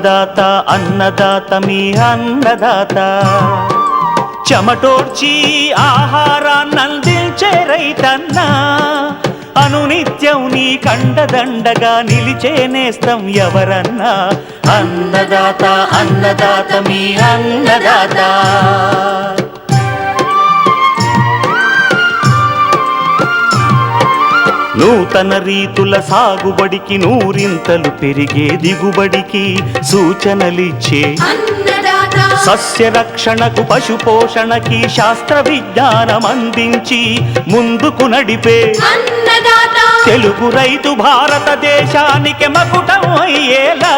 అన్నదాత అన్నదాత మీ అన్నదాత చెమటోడ్చి ఆహారాన్నందించే రైతన్నా అనునిత్యం నీ కండదండగా నిలిచే నేస్తం ఎవరన్నా అన్నదాత అన్నదాత మీ అన్నదాత నూతన రీతుల సాగుబడికి నూరింతలు పెరిగే దిగుబడికి సూచనలిచ్చే సస్య రక్షణకు పశు పోషణకి శాస్త్ర విజ్ఞానం అందించి ముందుకు నడిపే తెలుగు రైతు భారతదేశానికి మకుటం అయ్యేలా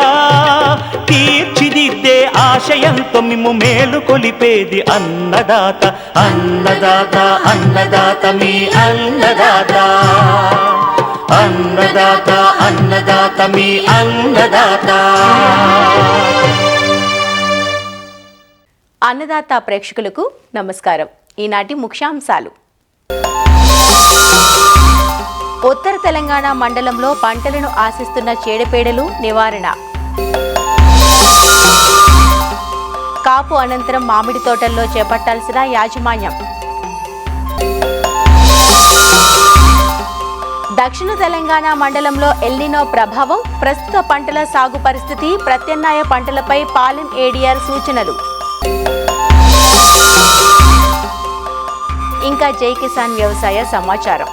తీర్చిదిద్దే ఆశయంతో మిమ్ము మేలు కొలిపేది అన్నదాత అన్నదాత అన్నదాత మీ అన్నదాత అన్నదాత అన్నదాత మీ అన్నదాత. అన్నదాత ప్రేక్షకులకు నమస్కారం. ఈనాటి ముఖ్యాంశాలు. ఉత్తర తెలంగాణ మండలంలో పంటలను ఆశిస్తున్న చీడపీడలు నివారణ. కాపు అనంతరం మామిడి తోటల్లో చేపట్టాల్సిన యాజమాన్యం. దక్షిణ తెలంగాణ మండలంలో ఎల్నినో ప్రభావం, ప్రస్తుత పంటల సాగు పరిస్థితి, ప్రత్యామ్నాయ పంటలపై పాలెం ఏడీఆర్ సూచనలు. ఇంకా జై కిసాన్ వ్యవసాయ సమాచారం.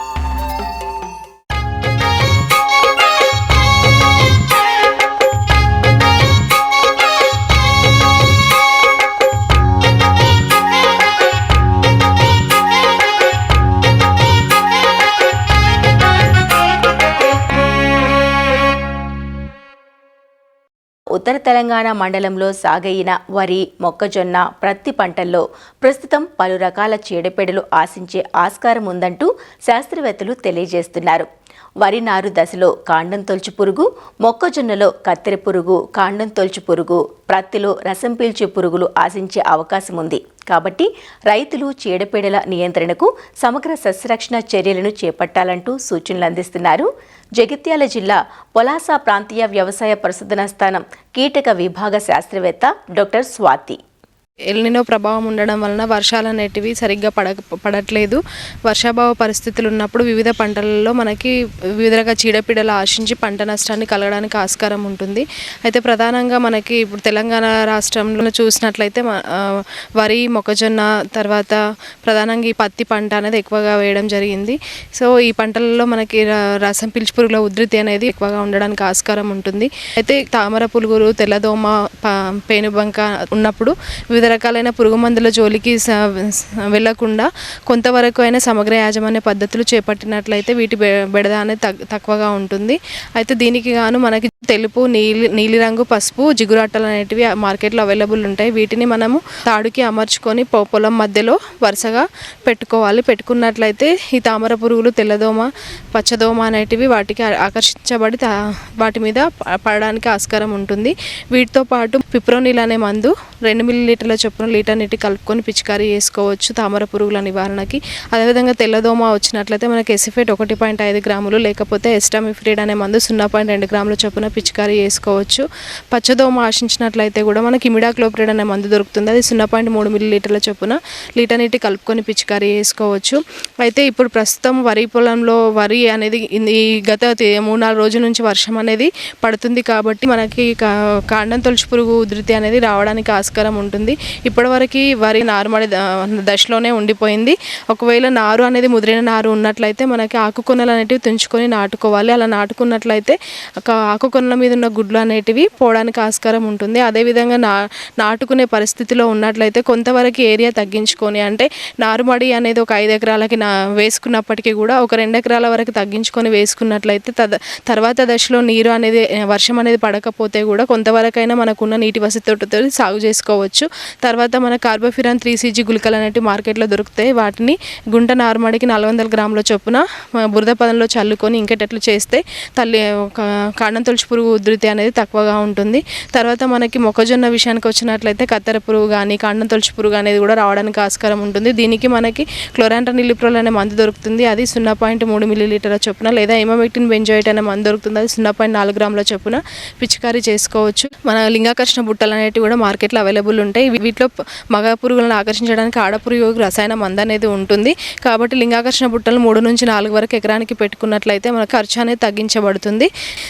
ఉత్తర తెలంగాణ మండలంలో సాగయిన వరి, మొక్కజొన్న, ప్రత్తి పంటల్లో ప్రస్తుతం పలు రకాల చీడపీడలు ఆశించే ఆస్కారం ఉందంటూ శాస్త్రవేత్తలు తెలియజేస్తున్నారు. వరి నారు దశలో కాండం తొలుచు పురుగు, మొక్కజొన్నలో కత్తెర పురుగు, కాండం తొలుచు పురుగు, ప్రత్తిలో రసం పీల్చే పురుగులు ఆశించే అవకాశం ఉంది. కాబట్టి రైతులు చీడపీడల నియంత్రణకు సమగ్ర సస్యరక్షణ చర్యలను చేపట్టాలంటూ సూచనలు అందిస్తున్నారు. జగిత్యాల జిల్లా పొలాస ప్రాంతీయ వ్యవసాయ పరిశోధనా స్థానం కీటక విభాగ శాస్త్రవేత్త డాక్టర్ స్వాతి. ఎల్నినో ప్రభావం ఉండడం వలన వర్షాలు అనేటివి సరిగ్గా పడట్లేదు. వర్షాభావ పరిస్థితులు ఉన్నప్పుడు వివిధ పంటలలో మనకి వివిధ రకాల చీడపీడలు ఆశించి పంట నష్టాన్ని కలగడానికి ఆస్కారం ఉంటుంది. అయితే ప్రధానంగా మనకి ఇప్పుడు తెలంగాణ రాష్ట్రంలో చూసినట్లయితే వరి, మొక్కజొన్న, తర్వాత ప్రధానంగా ఈ పత్తి పంట అనేది ఎక్కువగా వేయడం జరిగింది. సో ఈ పంటలలో మనకి రసం పీల్చు పురుగుల ఉధృతి అనేది ఎక్కువగా ఉండడానికి ఆస్కారం ఉంటుంది. అయితే తామర పురుగులు, తెల్లదోమ, పేనుబంక ఉన్నప్పుడు వివిధ రకాలైన పురుగు మందుల జోలికి వెళ్లకుండా కొంతవరకు అయినా సమగ్ర యాజమాన్య పద్ధతులు చేపట్టినట్లయితే వీటి బెడద అనేది తక్కువగా ఉంటుంది. అయితే దీనికి గాను మనకి తెలుపు, నీలిరంగు, పసుపు జిగురాటలు అనేటివి మార్కెట్లో అవైలబుల్ ఉంటాయి. వీటిని మనము తాడుకి అమర్చుకొని పొలం మధ్యలో వరుసగా పెట్టుకోవాలి. పెట్టుకున్నట్లయితే ఈ తామర పురుగులు, తెల్లదోమ, పచ్చదోమ అనేటివి వాటికి ఆకర్షించబడి వాటి మీద పడడానికి ఆస్కారం ఉంటుంది. వీటితో పాటు పిప్రోనిల్ అనే మందు 2 మిల్లీలీటర్ల చొప్పున లీటర్ నీటి కలుపుకొని పిచికారీ చేసుకోవచ్చు తామర పురుగుల నివారణకి. అదేవిధంగా తెల్లదోమ వచ్చినట్లయితే మనకి ఎసిఫేట్ 1.5 గ్రాములు లేకపోతే ఎస్టామిఫ్రిడ్ అనే మందు 0.2 గ్రాముల చొప్పున పిచికారీ చేసుకోవచ్చు. పచ్చదోమ ఆశించినట్లయితే కూడా మనకి ఇమిడాక్లోప్రిడ్ అనే మందు దొరుకుతుంది. అది 0.3 మిల్లీలీటర్ల చొప్పున లీటర్ నీటి కలుపుకొని పిచికారీ చేసుకోవచ్చు. అయితే ఇప్పుడు ప్రస్తుతం వరి పొలంలో వరి అనేది ఈ గత 3-4 రోజుల నుంచి వర్షం అనేది పడుతుంది. కాబట్టి మనకి కాండం తొలుచు పురుగు ఉధృతి అనేది రావడానికి ఆస్కారం ఉంటుంది. ఇప్పటివరకు వరి నారుమడి దశలోనే ఉండిపోయింది. ఒకవేళ నారు అనేది ముదిరిన నారు ఉన్నట్లయితే మనకి ఆకుకొనలు అనేటివి తుంచుకొని నాటుకోవాలి. అలా నాటుకున్నట్లయితే ఆకుకొనల మీద ఉన్న గుడ్లు అనేటివి పోవడానికి ఆస్కారం ఉంటుంది. అదేవిధంగా నాటుకునే పరిస్థితిలో ఉన్నట్లయితే కొంతవరకు ఏరియా తగ్గించుకొని, అంటే నారుమడి అనేది ఒక 5 ఎకరాలకి వేసుకున్నప్పటికీ కూడా ఒక 2 ఎకరాల వరకు తగ్గించుకొని వేసుకున్నట్లయితే తర్వాత దశలో నీరు అనేది వర్షం అనేది పడకపోతే కూడా కొంతవరకైనా మనకున్న నీటి వసతితో సాగు చేసుకోవచ్చు. తర్వాత మన కార్బోఫిరాన్ 3CG గుళికలు అనేవి మార్కెట్లో దొరుకుతాయి. వాటిని గుంట నార్మడికి 400 గ్రాముల చొప్పున బురద పదంలో చల్లుకొని ఇంకేటట్లు చేస్తే కాండం తొలచు పురుగు ఉధృతి అనేది తక్కువగా ఉంటుంది. తర్వాత మనకి మొక్కజొన్న విషయానికి వచ్చినట్లయితే కత్తెర పురుగు కానీ కాండం తొలచు పురుగు అనేది కూడా రావడానికి ఆస్కారం ఉంటుంది. దీనికి మనకి క్లోరాంట్రనిలిప్రోల్ అనే మందు దొరుకుతుంది. అది 0.3 మిల్లీలీటర్ల చొప్పున, లేదా ఇమామెక్టిన్ బెంజోయేట్ అనే మందు దొరుకుతుంది. అది 0.4 గ్రాముల చొప్పున పిచికారీ చేసుకోవచ్చు. మన లింగాకర్షణ బుట్టలు అనేవి కూడా మార్కెట్లో అవైలబుల్ ఉంటాయి. వీటిలో మగ పురుగులను ఆకర్షించడానికి ఆడపురుగు రసాయన మందు అనేది ఉంటుంది. కాబట్టి లింగాకర్షణ బుట్టలు 3 నుంచి 4 వరకు ఎకరానికి పెట్టుకున్నట్లయితే మన ఖర్చు అనేది తగ్గించబడుతుంది.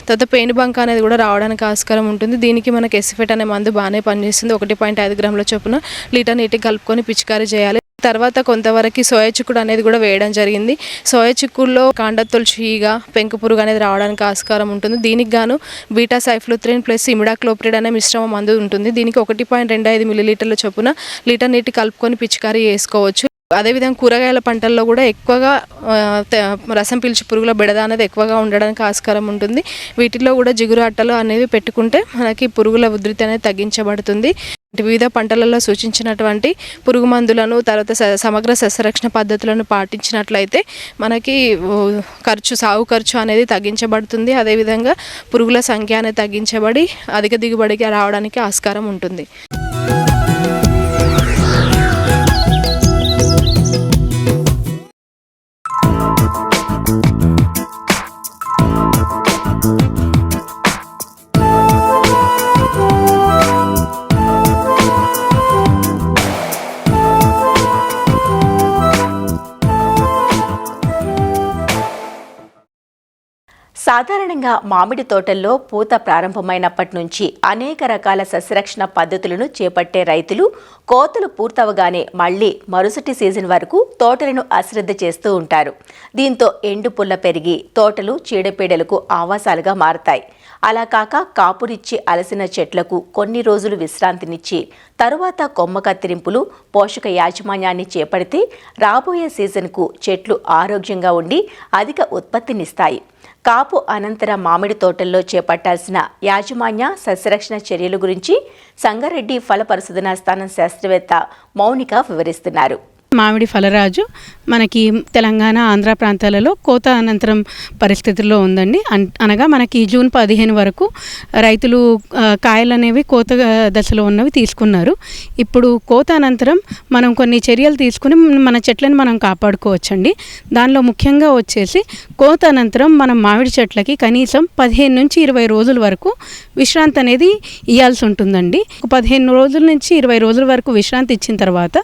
తర్వాత పేనుబంక అనేది కూడా రావడానికి ఆస్కారం ఉంటుంది. దీనికి మనకి ఎసిఫెట్ అనే మందు బాగానే పనిచేస్తుంది. 1.5 గ్రాముల చొప్పున లీటర్ నీటికి కలుపుకొని పిచికారీ చేయాలి. తర్వాత కొంతవరకు సోయా చిక్కుడు అనేది కూడా వేయడం జరిగింది. సోయా చిక్కుడులో కాండ తొలచు ఈగ, పెంకు పురుగు అనేది రావడానికి ఆస్కారం ఉంటుంది. దీనికి గాను బీటా సైఫ్లోత్రిన్ ప్లస్ ఇమిడాక్లోప్రిడ్ అనే మిశ్రమ మందు ఉంటుంది. దీనికి 1.25 మిల్లీలీటర్ల చొప్పున లీటర్ నీటి కలుపుకొని పిచికారీ చేసుకోవచ్చు. అదేవిధంగా కూరగాయల పంటల్లో కూడా ఎక్కువగా రసం పీల్చు పురుగుల బెడద అనేది ఎక్కువగా ఉండడానికి ఆస్కారం ఉంటుంది. వీటిలో కూడా జిగురు అట్టలు అనేవి పెట్టుకుంటే మనకి పురుగుల ఉధృతి అనేది తగ్గించబడుతుంది. వివిధ పంటలలో సూచించినటువంటి పురుగు మందులను, తర్వాత సమగ్ర సస్యరక్షణ పద్ధతులను పాటించినట్లయితే మనకి సాగు ఖర్చు అనేది తగ్గించబడుతుంది. అదేవిధంగా పురుగుల సంఖ్య అనేది తగ్గించబడి అధిక దిగుబడికి రావడానికి ఆస్కారం ఉంటుంది. సాధారణంగా మామిడి తోటల్లో పూత ప్రారంభమైనప్పటి నుంచి అనేక రకాల సస్యరక్షణ పద్ధతులను చేపట్టే రైతులు కోతలు పూర్తవగానే మళ్లీ మరుసటి సీజన్ వరకు తోటలను అశ్రద్ధ చేస్తూ ఉంటారు. దీంతో ఎండు పుల్ల పెరిగి తోటలు చీడపీడలకు ఆవాసాలుగా మారతాయి. అలా కాక కాపునిచ్చి అలసిన చెట్లకు కొన్ని రోజులు విశ్రాంతినిచ్చి తరువాత కొమ్మ కత్తిరింపులు, పోషక యాజమాన్యాన్ని చేపడితే రాబోయే సీజన్కు చెట్లు ఆరోగ్యంగా ఉండి అధిక ఉత్పత్తినిస్తాయి. కాపు అనంతర మామిడి తోటల్లో చేపట్టాల్సిన యాజమాన్య సస్యరక్షణ చర్యల గురించి సంగారెడ్డి ఫల పరిశోధనా స్థానం శాస్త్రవేత్త మౌనిక వివరిస్తున్నారు. మామిడి ఫలరాజు మనకి తెలంగాణ, ఆంధ్ర ప్రాంతాలలో కోత అనంతరం పరిస్థితుల్లో ఉందండి. అనగా మనకి జూన్ 15 వరకు రైతులు కాయలు అనేవి కోత దశలో ఉన్నవి తీసుకున్నారు. ఇప్పుడు కోత అనంతరం మనం కొన్ని చర్యలు తీసుకుని మన చెట్లను మనం కాపాడుకోవచ్చండి. దానిలో ముఖ్యంగా వచ్చేసి కోత అనంతరం మనం మామిడి చెట్లకి కనీసం 15 నుంచి 20 రోజుల వరకు విశ్రాంతి అనేది ఇవ్వాల్సి ఉంటుందండి. 15 రోజుల నుంచి 20 రోజుల వరకు విశ్రాంతి ఇచ్చిన తర్వాత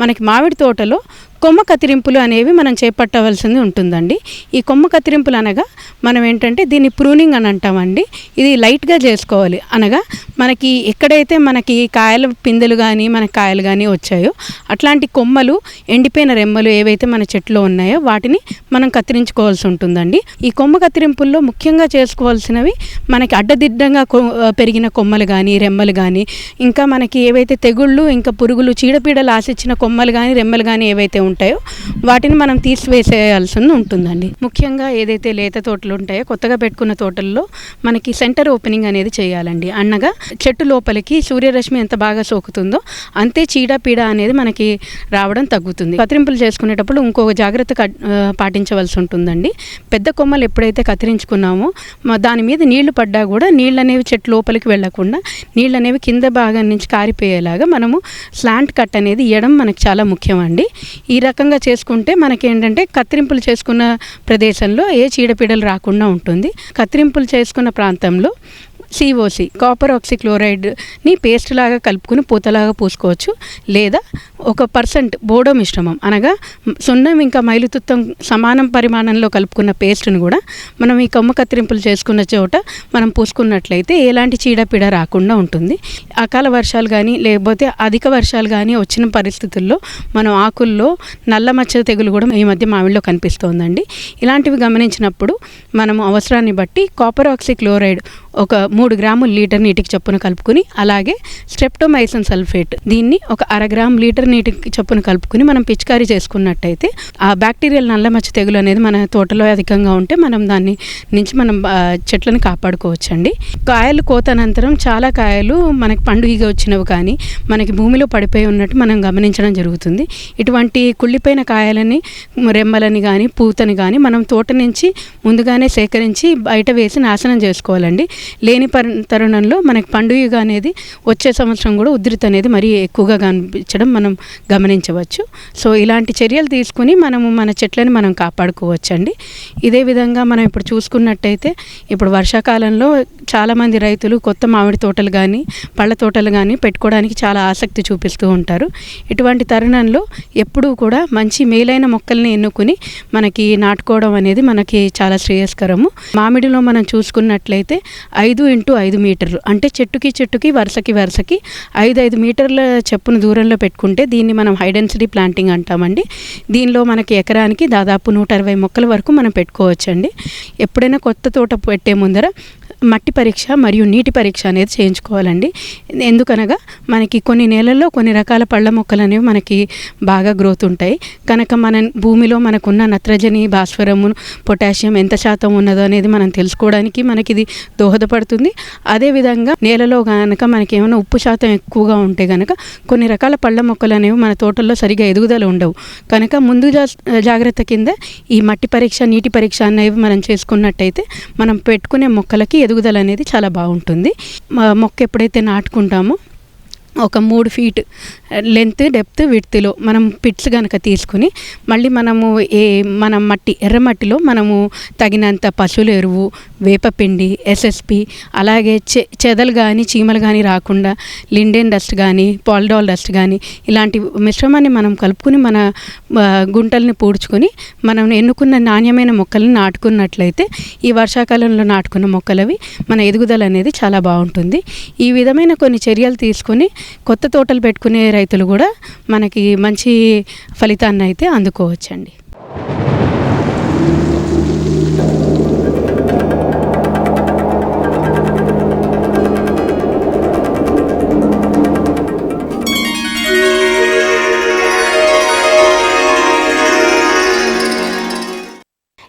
మనకి మామిడి తోటలో కొమ్మ కత్తిరింపులు అనేవి మనం చేపట్టవలసింది ఉంటుందండి. ఈ కొమ్మ కత్తిరింపులు అనగా మనం ఏంటంటే దీన్ని ప్రూనింగ్ అని అంటామండి. ఇది లైట్గా చేసుకోవాలి. అనగా మనకి ఎక్కడైతే మనకి కాయల పిందెలు కానీ మన కాయలు కానీ వచ్చాయో అట్లాంటి కొమ్మలు, ఎండిపోయిన రెమ్మలు ఏవైతే మన చెట్లో ఉన్నాయో వాటిని మనం కత్తిరించుకోవాల్సి ఉంటుందండి. ఈ కొమ్మ కత్తిరింపుల్లో ముఖ్యంగా చేసుకోవాల్సినవి మనకి అడ్డదిడ్డంగా పెరిగిన కొమ్మలు కానీ, రెమ్మలు కానీ, ఇంకా మనకి ఏవైతే తెగుళ్ళు, ఇంకా పురుగులు, చీడపీడలు ఆశించిన కొమ్మలు కానీ, రెమ్మలు కానీ ఏవైతే ఉంటాయో వాటిని మనం తీసివేసేయాల్సి ఉంటుందండి. ముఖ్యంగా ఏదైతే లేత తోటలు ఉంటాయో కొత్తగా పెట్టుకున్న తోటల్లో మనకి సెంటర్ ఓపెనింగ్ అనేది చేయాలండి. అనగా చెట్టు లోపలికి సూర్యరశ్మి ఎంత బాగా సోకుతుందో అంతే చీడపీడ అనేది మనకి రావడం తగ్గుతుంది. కత్తిరింపులు చేసుకునేటప్పుడు ఇంకొక జాగ్రత్త పాటించవలసి ఉంటుందండి. పెద్ద కొమ్మలు ఎప్పుడైతే కత్తిరించుకున్నామో దాని మీద నీళ్లు పడ్డా కూడా నీళ్ళు అనేవి చెట్టు లోపలికి వెళ్లకుండా నీళ్ళు అనేవి కింద భాగం నుంచి కారిపోయేలాగా మనము స్లాంట్ కట్ అనేది ఇవ్వడం మనకు చాలా ముఖ్యం అండి. ఈ రకంగా చేసుకుంటే మనకి ఏంటంటే కత్తిరింపులు చేసుకున్న ప్రదేశంలో ఏ చీడపీడలు రాకుండా ఉంటుంది. కత్తిరింపులు చేసుకున్న ప్రాంతంలో COC కాపర్ ఆక్సిక్లోరైడ్ని పేస్ట్ లాగా కలుపుకుని పూతలాగా పూసుకోవచ్చు. లేదా 1% బోడో మిశ్రమం అనగా సున్నం ఇంకా మైలుతుత్తం సమానం పరిమాణంలో కలుపుకున్న పేస్ట్ని కూడా మనం ఈ కొమ్మ కత్తిరింపులు చేసుకున్న చోట మనం పూసుకున్నట్లయితే ఎలాంటి చీడపీడ రాకుండా ఉంటుంది. అకాల వర్షాలు కానీ లేకపోతే అధిక వర్షాలు కానీ వచ్చిన పరిస్థితుల్లో మనం ఆకుల్లో నల్ల మచ్చ తెగులు కూడా ఈ మధ్య మామిడిలో కనిపిస్తోందండి. ఇలాంటివి గమనించినప్పుడు మనము అవసరాన్ని బట్టి కాపర్ ఆక్సిక్లోరైడ్ ఒక 3 గ్రాములు లీటర్ నీటికి చొప్పున కలుపుకుని, అలాగే స్ట్రెప్టోమైసిన్ సల్ఫేట్ దీన్ని ఒక 1/2 గ్రామ్ లీటర్ నీటికి చొప్పున కలుపుకుని మనం పిచికారీ చేసుకున్నట్టయితే ఆ బ్యాక్టీరియల్ నల్లమచ్చ తెగులు అనేది మన తోటలో అధికంగా ఉంటే మనం దాన్ని నుంచి మనం చెట్లను కాపాడుకోవచ్చండి. కాయలు కోత అనంతరం చాలా కాయలు మనకి పండుగగా వచ్చినవి కానీ మనకి భూమిలో పడిపోయి ఉన్నట్టు మనం గమనించడం జరుగుతుంది. ఇటువంటి కుళ్ళిపోయిన కాయలని, రెమ్మలని కానీ పూతని కానీ మనం తోట నుంచి ముందుగానే సేకరించి బయట వేసి నాశనం చేసుకోవాలండి. లేని తరుణంలో మనకి పండుగ అనేది వచ్చే సంవత్సరం కూడా ఉధృతి అనేది మరీ ఎక్కువగా కనిపించడం మనం గమనించవచ్చు. సో ఇలాంటి చర్యలు తీసుకుని మనము మన చెట్లను మనం కాపాడుకోవచ్చండి. ఇదే విధంగా మనం ఇప్పుడు చూసుకున్నట్టయితే ఇప్పుడు వర్షాకాలంలో చాలామంది రైతులు కొత్త మామిడి తోటలు కానీ పళ్ళ తోటలు కానీ పెట్టుకోవడానికి చాలా ఆసక్తి చూపిస్తూ ఉంటారు. ఇటువంటి తరుణంలో ఎప్పుడూ కూడా మంచి మేలైన మొక్కల్ని ఎన్నుకుని మనకి నాటుకోవడం అనేది మనకి చాలా శ్రేయస్కరము. మామిడిలో మనం చూసుకున్నట్లయితే 5x5 మీటర్లు అంటే చెట్టుకి వరుసకి 5 మీటర్ల చెప్పున దూరంలో పెట్టుకుంటే దీన్ని మనం హై డెన్సిటీ ప్లాంటింగ్ అంటామండి. దీనిలో మనకి ఎకరానికి దాదాపు 160 మొక్కల వరకు మనం పెట్టుకోవచ్చండి. ఎప్పుడైనా కొత్త తోట పెట్టే ముందర మట్టి పరీక్ష మరియు నీటి పరీక్ష అనేది చేయించుకోవాలండి. ఎందుకనగా మనకి కొన్ని నేలల్లో కొన్ని రకాల పళ్ళ మొక్కలు అనేవి మనకి బాగా గ్రోత్ ఉంటాయి కనుక మన భూమిలో మనకున్న నత్రజని, భాస్వరము, పొటాషియం ఎంత శాతం ఉన్నదో అనేది మనం తెలుసుకోవడానికి మనకి ఇది దోహదపడుతుంది. అదేవిధంగా నేలలో కనుక మనకి ఏమైనా ఉప్పు శాతం ఎక్కువగా ఉంటే కనుక కొన్ని రకాల పళ్ళ మొక్కలు అనేవి మన తోటల్లో సరిగా ఎదుగుదల ఉండవు కనుక ముందు జాగ్రత్త కింద ఈ మట్టి పరీక్ష, నీటి పరీక్ష అనేవి మనం చేసుకున్నట్టయితే మనం పెట్టుకునే మొక్కలకి ఎదుగుదల అనేది చాలా బాగుంటుంది. మొక్క ఎప్పుడైతే నాటుకుంటామో ఒక 3 ఫీట్ లెంత్, డెప్త్, విడ్త్లో మనం పిట్స్ కనుక తీసుకుని మళ్ళీ మనము మన ఎర్రమట్టిలో మనము తగినంత పశువుల ఎరువు, వేపపిండి, ఎస్ఎస్పి, అలాగే చెదలు కానీ చీమలు కానీ రాకుండా లిండెన్ డస్ట్ కానీ పాలిడాల్ డస్ట్ కానీ ఇలాంటి మిశ్రమాన్ని మనం కలుపుకుని మన గుంటల్ని పూడ్చుకొని మనం ఎన్నుకున్న నాణ్యమైన మొక్కల్ని నాటుకున్నట్లయితే ఈ వర్షాకాలంలో నాటుకున్న మొక్కలవి మన ఎదుగుదల అనేది చాలా బాగుంటుంది. ఈ విధమైన కొన్ని చర్యలు తీసుకొని కొత్త తోటలు పెట్టుకునే రైతులు కూడా మనకి మంచి ఫలితాన్ని అయితే అందుకోవచ్చండి.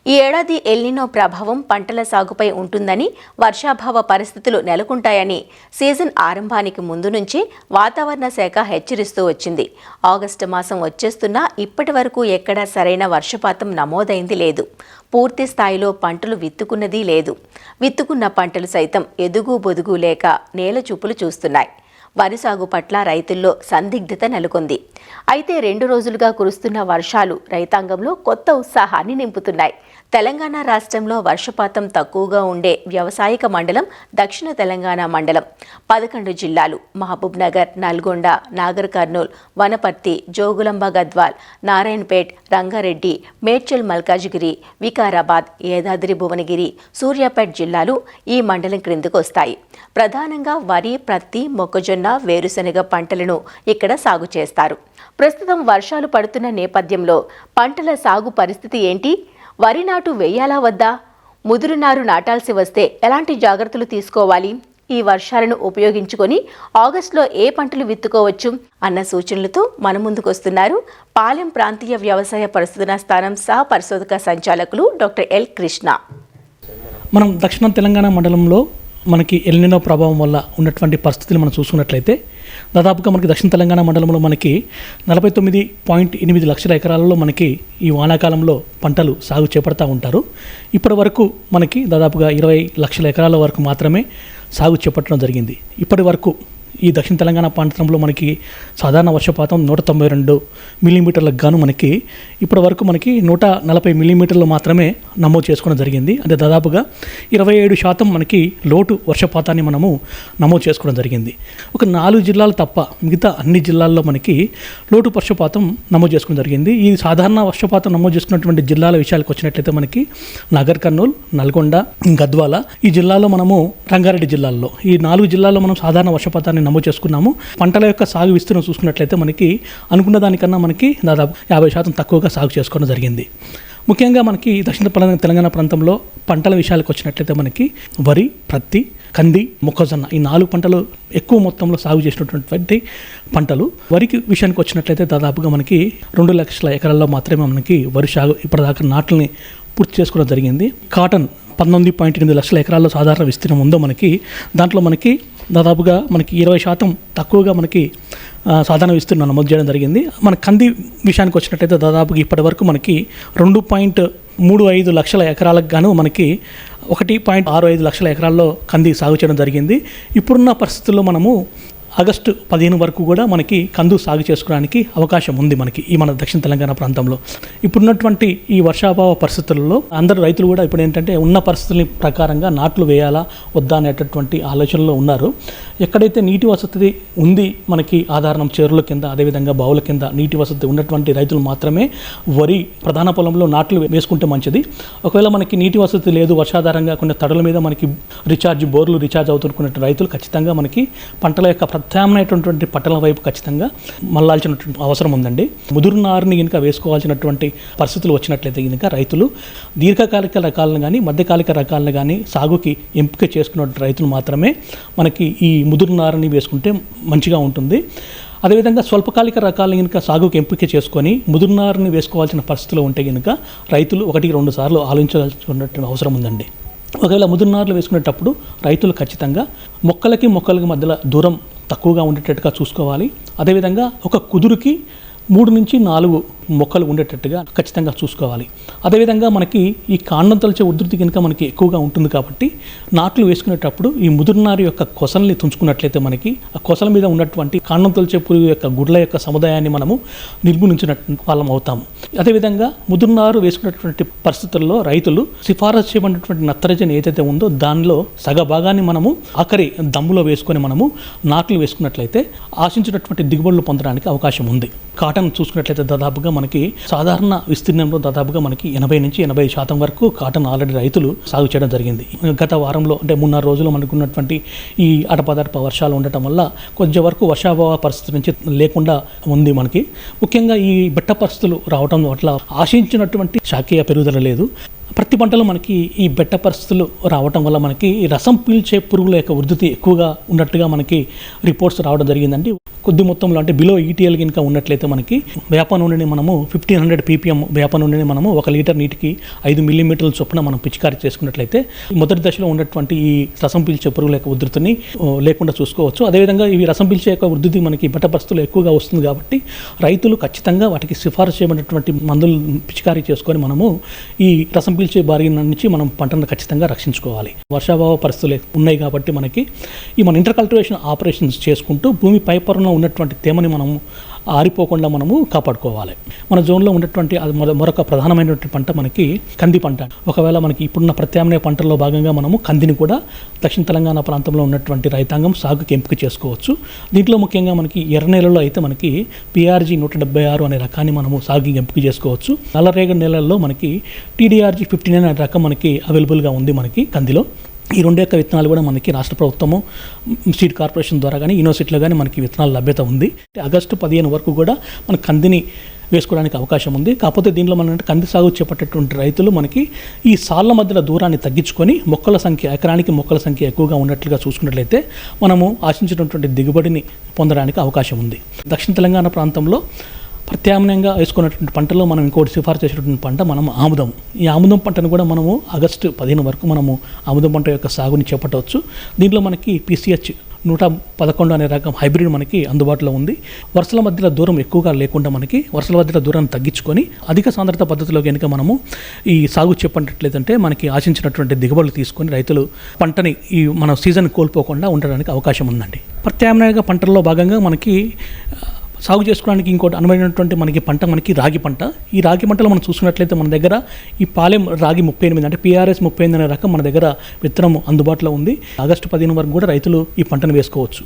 ఈ ఏడాది ఎల్నినో ప్రభావం పంటల సాగుపై ఉంటుందని, వర్షాభావ పరిస్థితులు నెలకొంటాయని సీజన్ ఆరంభానికి ముందు నుంచి వాతావరణ శాఖ హెచ్చరిస్తూ వచ్చింది. ఆగస్టు మాసం వచ్చేస్తున్నా ఇప్పటి వరకు ఎక్కడా సరైన వర్షపాతం నమోదైంది లేదు. పూర్తి స్థాయిలో పంటలు విత్తుకున్నది లేదు. విత్తుకున్న పంటలు సైతం ఎదుగు బొదుగు లేక నేల చూపులు చూస్తున్నాయి. వరి సాగు పట్ల రైతుల్లో సందిగ్ధత నెలకొంది. అయితే 2 రోజులుగా కురుస్తున్న వర్షాలు రైతాంగంలో కొత్త ఉత్సాహాన్ని నింపుతున్నాయి. తెలంగాణ రాష్ట్రంలో వర్షపాతం తక్కువగా ఉండే వ్యవసాయక మండలం దక్షిణ తెలంగాణ మండలం. 11 జిల్లాలు మహబూబ్ నగర్, నల్గొండ, నాగర్ కర్నూల్, వనపర్తి, జోగులాంబ గద్వాల్, నారాయణపేట్, రంగారెడ్డి, మేడ్చల్ మల్కాజిగిరి, వికారాబాద్, యాదాద్రి భువనగిరి, సూర్యాపేట్ జిల్లాలు ఈ మండలం క్రిందకు వస్తాయి. ప్రధానంగా వరి, ప్రత్తి, మొక్కజొన్న, వేరుశనగ పంటలను ఇక్కడ సాగు చేస్తారు. ప్రస్తుతం వర్షాలు పడుతున్న నేపథ్యంలో పంటల సాగు పరిస్థితి ఏంటి? వరి నాటు వేయాలా వద్దా? ముదురు నారు నాటాల్సి వస్తే ఎలాంటి జాగ్రత్తలు తీసుకోవాలి? ఈ వర్షాలను ఉపయోగించుకొని ఆగస్టులో ఏ పంటలు విత్తుకోవచ్చు అన్న సూచనలతో మన ముందుకు వస్తున్నారు పాలెం ప్రాంతీయ వ్యవసాయ పరిశోధనా స్థానం సహ పరిశోధక సంచాలకులు డాక్టర్ ఎల్ కృష్ణ. మనం దక్షిణ తెలంగాణ మండలంలో మనకి ఎల్నినో ప్రభావం వల్ల ఉన్నటువంటి పరిస్థితులు మనం చూసుకున్నట్లయితే దాదాపుగా మనకి దక్షిణ తెలంగాణ మండలంలో మనకి 49.8 లక్షల ఎకరాలలో మనకి ఈ వానాకాలంలో పంటలు సాగు చేపడతా ఉంటారు. ఇప్పటి వరకు మనకి దాదాపుగా 20 లక్షల ఎకరాల వరకు మాత్రమే సాగు చేపట్టడం జరిగింది. ఇప్పటి వరకు ఈ దక్షిణ తెలంగాణ ప్రాంతంలో మనకి సాధారణ వర్షపాతం 192 మిల్లీమీటర్లకు గాను మనకి ఇప్పటి వరకు మనకి 140 మిల్లీమీటర్లు మాత్రమే నమోదు చేసుకోవడం జరిగింది. అంటే దాదాపుగా 27% మనకి లోటు వర్షపాతాన్ని మనము నమోదు చేసుకోవడం జరిగింది. ఒక 4 జిల్లాలు తప్ప మిగతా అన్ని జిల్లాల్లో మనకి లోటు వర్షపాతం నమోదు చేసుకోవడం జరిగింది. ఈ సాధారణ వర్షపాతం నమోదు చేసుకున్నటువంటి జిల్లాల విషయాలకు వచ్చినట్లయితే మనకి నాగర్ కర్నూల్, నల్గొండ, గద్వాల, ఈ జిల్లాలో మనము రంగారెడ్డి జిల్లాల్లో ఈ 4 జిల్లాల్లో మనం సాధారణ వర్షపాతాన్ని నమోదు చేసుకున్నాము. పంటల యొక్క సాగు విస్తీర్ణం చూసుకున్నట్లయితే మనకి అనుకున్న దానికన్నా మనకి దాదాపు 50% తక్కువగా సాగు చేసుకోవడం జరిగింది. ముఖ్యంగా మనకి దక్షిణ తెలంగాణ ప్రాంతంలో పంటల విషయాలకు వచ్చినట్లయితే మనకి వరి, ప్రత్తి, కంది, మొక్కజొన్న ఈ 4 పంటలు ఎక్కువ మొత్తంలో సాగు చేసినటువంటి పంటలు. వరికి విషయానికి వచ్చినట్లయితే దాదాపుగా మనకి 2 లక్షల ఎకరాల్లో మాత్రమే మనకి వరి సాగు ఇప్పటిదాకా నాట్లని పూర్తి చేసుకోవడం జరిగింది. కాటన్ 19.8 లక్షల ఎకరాల్లో సాధారణ విస్తీర్ణం ఉందో మనకి దాంట్లో మనకి దాదాపుగా మనకి 20% తక్కువగా మనకి సాధారణ విస్తీర్ణం నమోదు చేయడం జరిగింది. మన కంది విషయానికి వచ్చినట్లయితే దాదాపుగా ఇప్పటి వరకు మనకి 2.35 లక్షల ఎకరాలకు గాను మనకి 1.65 లక్షల ఎకరాల్లో కంది సాగు చేయడం జరిగింది. ఇప్పుడున్న పరిస్థితుల్లో మనము ఆగస్టు 15 వరకు కూడా మనకి కందు సాగు చేసుకోవడానికి అవకాశం ఉంది మనకి ఈ మన దక్షిణ తెలంగాణ ప్రాంతంలో. ఇప్పుడున్నటువంటి ఈ వర్షాభావ పరిస్థితుల్లో అందరు రైతులు కూడా ఇప్పుడు ఏంటంటే ఉన్న పరిస్థితుల ప్రకారంగా నాట్లు వేయాలా వద్దా అనేటటువంటి ఆలోచనలో ఉన్నారు. ఎక్కడైతే నీటి వసతి ఉంది మనకి ఆధారం చెరువుల కింద అదేవిధంగా బావుల కింద నీటి వసతి ఉన్నటువంటి రైతులు మాత్రమే వరి ప్రధాన పొలంలో నాట్లు వేసుకుంటే మంచిది. ఒకవేళ మనకి నీటి వసతి లేదు, వర్షాధారంగా కొన్ని తడుల మీద మనకి బోర్లు రీఛార్జ్ అవుతున్న రైతులు ఖచ్చితంగా మనకి పంటల యొక్క ప్రత్యామ్నాయటువంటి పంటల వైపు ఖచ్చితంగా మళ్ళాల్సినటువంటి అవసరం ఉందండి. ముదురు నారుని కనుక వేసుకోవాల్సినటువంటి పరిస్థితులు వచ్చినట్లయితే కనుక రైతులు దీర్ఘకాలిక రకాలను కానీ మధ్యకాలిక రకాలను కానీ సాగుకి ఎంపిక చేసుకున్న రైతులు మాత్రమే మనకి ఈ ముదురు నారుని వేసుకుంటే మంచిగా ఉంటుంది. అదేవిధంగా స్వల్పకాలిక రకాలను కనుక సాగుకి ఎంపిక చేసుకొని ముదురు నారుని వేసుకోవాల్సిన పరిస్థితులు ఉంటే కనుక రైతులు 1-2 సార్లు ఆలోచించాల్సిన అవసరం ఉందండి. ఒకవేళ ముదురు నారులు వేసుకునేటప్పుడు రైతులు ఖచ్చితంగా మొక్కలకి మధ్యలో దూరం తక్కువగా ఉండేటట్టుగా చూసుకోవాలి. అదేవిధంగా ఒక కుదురుకి 3-4 మొక్కలు ఉండేటట్టుగా ఖచ్చితంగా చూసుకోవాలి. అదేవిధంగా మనకి ఈ కాండం తొలచే ఉధృతి కనుక మనకి ఎక్కువగా ఉంటుంది కాబట్టి నాట్లు వేసుకునేటప్పుడు ఈ ముదురునారు యొక్క కొసల్ని తుంచుకున్నట్లయితే మనకి ఆ కొసల మీద ఉన్నటువంటి కాండం తొలచే పురుగు యొక్క గుడ్ల యొక్క సముదాయాన్ని మనము నిర్మూలించినట్టు వాళ్ళం అవుతాము. అదేవిధంగా ముదురునారు వేసుకున్నటువంటి పరిస్థితుల్లో రైతులు సిఫారసు చేయబడినటువంటి నత్రజని ఏదైతే ఉందో దానిలో సగ భాగాన్ని మనము ఆఖరి దమ్ములో వేసుకొని మనము నాట్లు వేసుకున్నట్లయితే ఆశించినటువంటి దిగుబడులు పొందడానికి అవకాశం ఉంది. కాటన్ చూసుకున్నట్లయితే దాదాపుగా మనకి సాధారణ విస్తీర్ణంలో దాదాపుగా మనకి 80-80% వరకు కాటన్ ఆల్రెడీ రైతులు సాగు చేయడం జరిగింది. గత వారంలో అంటే 3-4 రోజులు మనకున్నటువంటి ఈ అడపదడప వర్షాలు ఉండటం వల్ల కొంచెం వరకు వర్షాభావ పరిస్థితి నుంచి లేకుండా ఉంది మనకి. ముఖ్యంగా ఈ బెట్ట పరిస్థితులు రావడం వల్ల ఆశించినటువంటి శాఖీయ పెరుగుదల లేదు. ప్రతి పంటలో మనకి ఈ బెట్ట పరిస్థితులు రావటం వల్ల మనకి ఈ పీల్చే పురుగుల యొక్క ఉధృతి ఎక్కువగా ఉన్నట్టుగా మనకి రిపోర్ట్స్ రావడం జరిగిందండి. కొద్ది మొత్తంలో అంటే బిలో ఈటీఎల్ కనుక ఉన్నట్లయితే మనకి వేప నూనెని మనము 1500 ppm వేప నూనెని మనము 1 లీటర్ నీటికి 5 మిల్లీమీటర్ల చొప్పున మనం పిచికారీ చేసుకున్నట్లయితే మొదటి దశలో ఉన్నటువంటి ఈ రసం పీల్చే పురుగుల యొక్క ఉధృతిని లేకుండా చూసుకోవచ్చు. అదేవిధంగా ఈ రసం పీల్చే యొక్క ఉధృతి మనకి బెట్ట పరిస్థితులు ఎక్కువగా వస్తుంది కాబట్టి రైతులు ఖచ్చితంగా వాటికి సిఫారసు చేయబడినటువంటి మందులు పిచికారీ చేసుకొని మనము ఈ రసం పీల్చే బారి నుంచి మనం పంటను ఖచ్చితంగా రక్షించుకోవాలి. వర్షాభావ పరిస్థితులు ఉన్నాయి కాబట్టి మనకి ఈ మన ఇంటర్ కల్టివేషన్ ఆపరేషన్స్ చేసుకుంటూ భూమి పైపొరలో ఉన్నటువంటి తేమని మనము ఆరిపోకుండా మనము కాపాడుకోవాలి. మన జోన్లో ఉన్నటువంటి మరొక ప్రధానమైనటువంటి పంట మనకి కంది పంట. ఒకవేళ మనకి ఇప్పుడున్న ప్రత్యామ్నాయ పంటల్లో భాగంగా మనము కందిని కూడా దక్షిణ తెలంగాణ ప్రాంతంలో ఉన్నటువంటి రైతాంగం సాగుకి ఎంపిక చేసుకోవచ్చు. దీంట్లో ముఖ్యంగా మనకి ఎర్ర నేలలో అయితే మనకి PRG 176 అనే రకాన్ని మనము సాగుకి ఎంపిక చేసుకోవచ్చు. నల్లరేగడి నేలల్లో మనకి TDRG 59 అనే రకం మనకి అవైలబుల్గా ఉంది మనకి కందిలో. ఈ 2 యొక్క విత్తనాలు కూడా మనకి రాష్ట్ర ప్రభుత్వము సీడ్ కార్పొరేషన్ ద్వారా కానీ యూనివర్సిటీలో కానీ మనకి విత్తనాల లభ్యత ఉంది. ఆగస్టు 15 వరకు కూడా మన కందిని వేసుకోవడానికి అవకాశం ఉంది. కాకపోతే దీనిలో మన కంది సాగు చేపట్టేటువంటి రైతులు మనకి ఈ సాళ్ళ మధ్యలో దూరాన్ని తగ్గించుకొని ఎకరానికి మొక్కల సంఖ్య ఎక్కువగా ఉన్నట్లుగా చూసుకున్నట్లయితే మనము ఆశించినటువంటి దిగుబడిని పొందడానికి అవకాశం ఉంది. దక్షిణ తెలంగాణ ప్రాంతంలో ప్రత్యామ్నాయంగా వేసుకున్నటువంటి పంటలో మనం ఇంకోటి సిఫార్సు చేసేటువంటి పంట మనం ఆముదం. ఈ ఆముదం పంటను కూడా మనము ఆగస్టు 15 వరకు మనము ఆముదం పంట యొక్క సాగుని చేపట్టవచ్చు. దీంట్లో మనకి PCH 111 అనే రకం హైబ్రిడ్ మనకి అందుబాటులో ఉంది. వరుసల మధ్యలో దూరం ఎక్కువగా లేకుండా మనకి వరుసల మధ్యలో దూరాన్ని తగ్గించుకొని అధిక సాంద్రత పద్ధతిలో కనుక మనము ఈ సాగు చేపట్టినట్లయితే మనకి ఆశించినటువంటి దిగుబడులు తీసుకొని రైతులు పంటని ఈ మన సీజన్ కోల్పోకుండా ఉండడానికి అవకాశం ఉందండి. ప్రత్యామ్నాయంగా పంటల్లో భాగంగా మనకి సాగు చేసుకోవడానికి ఇంకోటి అనువైనటువంటి మనకి పంట మనకి రాగి పంట. ఈ రాగి పంటలో మనం చూసుకున్నట్లయితే మన దగ్గర ఈ పాలెం రాగి 38 అంటే PRS 38 అనే రకం మన దగ్గర విత్తనం అందుబాటులో ఉంది. ఆగస్టు 15 వరకు కూడా రైతులు ఈ పంటను వేసుకోవచ్చు.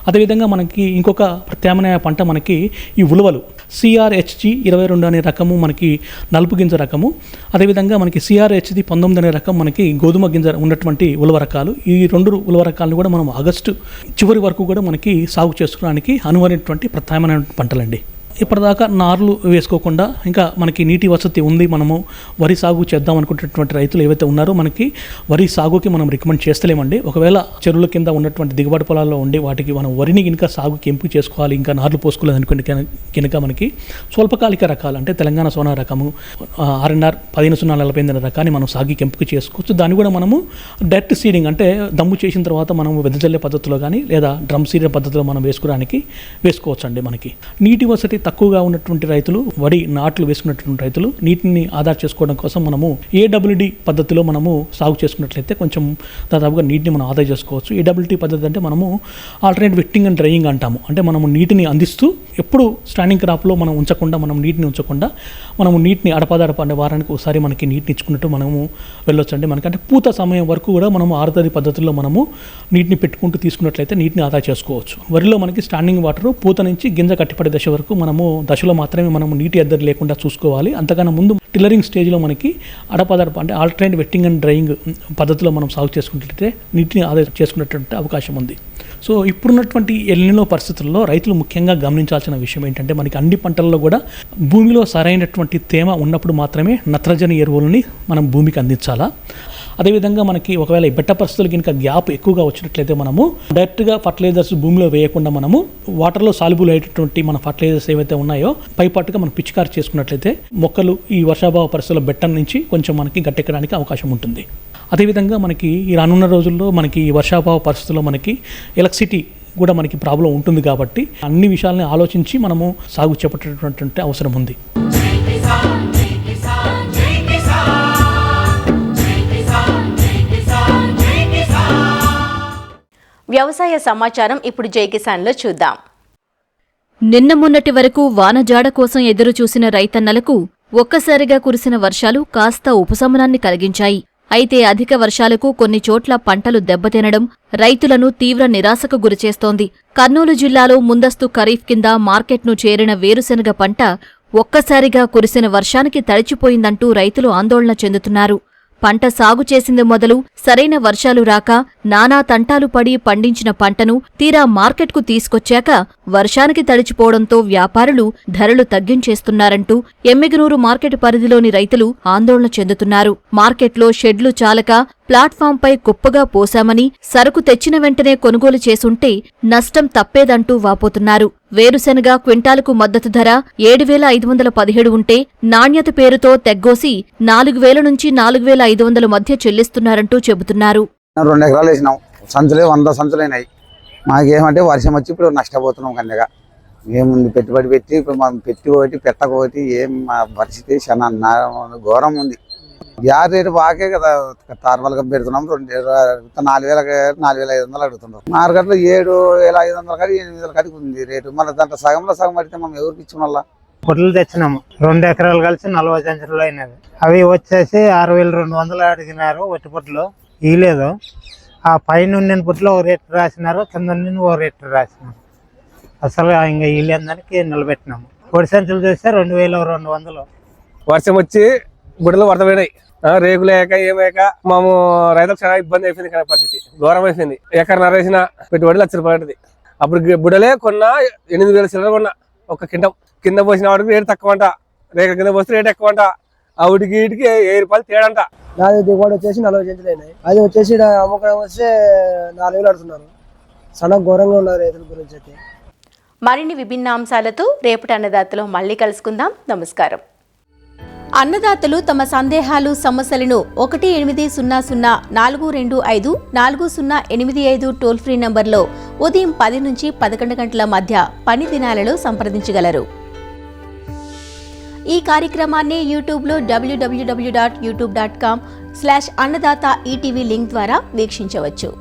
అదేవిధంగా మనకి ఇంకొక ప్రత్యామ్నాయ పంట మనకి ఈ ఉలవలు CRHG 22 అనే రకము మనకి నలుపు గింజ రకము. అదేవిధంగా మనకి CRHD 19 అనే రకం మనకి గోధుమ గింజ ఉన్నటువంటి ఉలవ రకాలు. ఈ 2 ఉలవ రకాలను కూడా మనం ఆగస్టు చివరి వరకు కూడా మనకి సాగు చేసుకోవడానికి అనువైనటువంటి ప్రత్యామ్నాయ పంటలండి. ఇప్పటిదాకా నార్లు వేసుకోకుండా ఇంకా మనకి నీటి వసతి ఉంది, మనము వరి సాగు చేద్దాం అనుకునేటువంటి రైతులు ఏవైతే ఉన్నారో మనకి వరి సాగుకి మనం రికమెండ్ చేస్తలేమండి. ఒకవేళ చెరువుల కింద ఉన్నటువంటి దిగుబడి పొలాల్లో ఉండి వాటికి మనం వరిని ఇంకా సాగుకి ఎంపిక చేసుకోవాలి, ఇంకా నార్లు పోసుకోలేదు అనుకునే కనుక మనకి స్వల్పకాలిక రకాలు అంటే తెలంగాణ సోనా రకము RNR 15-0-48 రకాన్ని మనం సాగుకి ఎంపిక చేసుకోవచ్చు. దాన్ని కూడా మనము డైరెక్ట్ సీడింగ్ అంటే దమ్ము చేసిన తర్వాత మనం వెదజల్లే పద్ధతిలో కానీ లేదా డ్రమ్ సీడర్ పద్ధతిలో మనం వేసుకోవచ్చు అండి. మనకి నీటి వసతి తక్కువగా ఉన్నటువంటి రైతులు, వరి నాట్లు వేసుకున్నటువంటి రైతులు నీటిని ఆదా చేసుకోవడం కోసం మనము AWD పద్ధతిలో మనము సాగు చేసుకున్నట్లయితే కొంచెం దాదాపుగా నీటిని మనం ఆదా చేసుకోవచ్చు. AWD పద్ధతి అంటే మనము ఆల్టర్నేట్ వెట్టింగ్ అండ్ డ్రైయింగ్ అంటాము. అంటే మనము నీటిని అందిస్తూ ఎప్పుడు స్టాండింగ్ క్రాప్లో మనం ఉంచకుండా, మనము నీటిని అడపాదడప అంటే వారానికి ఒకసారి మనకి నీటిని ఇచ్చుకున్నట్టు మనము వెళ్ళొచ్చు అండి. మనకంటే పూత సమయం వరకు కూడా మనము ఆరుతడి పద్ధతుల్లో మనము నీటిని పెట్టుకుంటూ తీసుకున్నట్లయితే నీటిని ఆదా చేసుకోవచ్చు. వరిలో మనకి స్టాండింగ్ వాటర్ పూత నుంచి గింజ కట్టిపడే దశ వరకు మనము దశలో మాత్రమే మనము నీటి ఎద్దడి లేకుండా చూసుకోవాలి. అంతకన్నా ముందు టిల్లరింగ్ స్టేజ్లో మనకి అడపాదడప అంటే ఆల్టర్నేట్ వెట్టింగ్ అండ్ డ్రైయింగ్ పద్ధతిలో మనం సాగు చేసుకుంటే నీటిని ఆదా చేసుకునేటువంటి అవకాశం ఉంది. సో ఇప్పుడున్నటువంటి ఎల్నినో పరిస్థితుల్లో రైతులు ముఖ్యంగా గమనించాల్సిన విషయం ఏంటంటే మనకి అన్ని పంటల్లో కూడా భూమిలో సరైనటువంటి తేమ ఉన్నప్పుడు మాత్రమే నత్రజని ఎరువులని మనం భూమికి అందించాలా. అదేవిధంగా మనకి ఒకవేళ ఈ బెట్ట పరిస్థితులు కనుక గ్యాప్ ఎక్కువగా వచ్చినట్లయితే మనము డైరెక్ట్గా ఫర్టిలైజర్స్ భూమిలో వేయకుండా మనము వాటర్లో సాల్యుబుల్ అయ్యేటటువంటి మన ఫర్టిలైజర్స్ ఏవైతే ఉన్నాయో పైపాటుగా మనం పిచికారి చేసుకున్నట్లయితే మొక్కలు ఈ వర్షాభావ పరిస్థితుల బెట్ట నుంచి కొంచెం మనకి గట్టెక్కడానికి అవకాశం ఉంటుంది. అదేవిధంగా మనకి ఈ రానున్న రోజుల్లో మనకి ఈ వర్షాభావ పరిస్థితుల్లో మనకి ఎలక్ట్రిసిటీ కూడా మనకి ప్రాబ్లం ఉంటుంది కాబట్టి అన్ని విషయాలని ఆలోచించి మనము సాగు చేపట్టేటువంటి అవసరం ఉంది. వ్యవసాయ సమాచారం ఇప్పుడు జై కిసాన్లో చూద్దాం. నిన్న మొన్నటి వరకు వానజాడ కోసం ఎదురు చూసిన రైతన్నలకు ఒక్కసారిగా కురిసిన వర్షాలు కాస్త ఉపశమనాన్ని కలిగించాయి. అయితే అధిక వర్షాలకు కొన్ని చోట్ల పంటలు దెబ్బతినడం రైతులను తీవ్ర నిరాశకు గురిచేస్తోంది. కర్నూలు జిల్లాలో ముందస్తు ఖరీఫ్ కింద మార్కెట్ను చేరిన వేరుశెనగ పంట ఒక్కసారిగా కురిసిన వర్షానికి తడిచిపోయిందంటూ రైతులు ఆందోళన చెందుతున్నారు. పంట సాగు చేసింది మొదలు సరైన వర్షాలు రాక నానా తంటాలు పడి పండించిన పంటను తీరా మార్కెట్కు తీసుకొచ్చాక వర్షానికి తడిచిపోవడంతో వ్యాపారులు ధరలు తగ్గించేస్తున్నారంటూ ఎమ్మిగనూరు మార్కెట్ పరిధిలోని రైతులు ఆందోళన చెందుతున్నారు. మార్కెట్లో షెడ్లు చాలక ప్లాట్ఫాంపై కుప్పగా పోశామని, సరుకు తెచ్చిన వెంటనే కొనుగోలు చేసుంటే నష్టం తప్పేదంటూ వాపోతున్నారు. వేరుశెనగ క్వింటాలుకు మద్దతు ధర 7,517 ఉంటే నాణ్యత పేరుతో తెగ్గోసి 4,000 నుంచి 4,500 మధ్య చెల్లిస్తున్నారంటూ చెబుతున్నారు. 2 ఎకరాలు వేసినాం, సంచులే 100 సంచులైనాయి. మాకేమంటే వర్షం వచ్చి ఇప్పుడు నష్టపోతున్నాం. కన్నగా ఏముంది, పెట్టుబడి పెట్టి ఇప్పుడు మనం పెట్టకపోతే ఏం మా పరిస్థితి చాలా ఘోరం ఉంది. గ్యాస్ రేటు బాగా కదా, తార్మల్గా పెడుతున్నాం. 4,500 అడుగుతున్నారు. మార్కెట్లో 7,500 కాడి 8,000 కాడికి ఉంది రేటు. మళ్ళీ దాంట్లో సగంలో సగం పడితే మనం ఎవరికి ఇచ్చిన వల్ల పొట్లు తెచ్చినాము. 2 ఎకరాలు కలిసి 40 సంచులు అయినవి. అవి వచ్చేసి 6,200 అడిగినారు. ఒట్టి పొట్లు ఇయలేదు. ఆ పైన ఉన్న పొట్లు ఒక రేటు రాసినారు, కింద ఒక రేటు రాసినారు. అసలు ఇంకా ఇయలేదానికి నిలబెట్టినాము. పొడి సంచులు చూస్తే 2,200. వర్షం వచ్చి గుడిలో వరద పోయినాయి. రేగులేక ఏమేక మేము రైతులకు చాలా ఇబ్బంది అయిపోయింది. కానీ పరిస్థితి ఘోరం అయిపోయింది. ఎకరన్నర వేసిన పెట్టుబడి ₹1,00,000. అప్పుడు బుడలే కొన్నా 8,000 చిల్లర కొన్నా. ఒక కింద పోసిన వాడికి రేటు తక్కువ అంట, రేఖ కింద పోస్తే రేటు ఎక్కువ అంట. ఆవిడికి వీటికి ₹1,000 తేడంట. నాది దిగుబడి వచ్చేసి 40 సెంచులు అయినాయి. అది వచ్చేసి అమ్మకం వస్తే 4,000 అడుగుతున్నారు. చాలా ఘోరంగా ఉన్నారు రైతుల గురించి అయితే. మరిన్ని విభిన్న అంశాలతో రేపటి అన్నదాతలో మళ్ళీ కలుసుకుందాం. నమస్కారం. అన్నదాతలు తమ సందేహాలు, సమస్యలను 1800-425-4085 టోల్ ఫ్రీ నంబర్లో ఉదయం 10 నుంచి 11 గంటల మధ్య పని దినాలలో సంప్రదించగలరు. ఈ కార్యక్రమాన్ని యూట్యూబ్లో www.youtube.com/అన్నదాత ఈటీవీ లింక్ ద్వారా వీక్షించవచ్చు.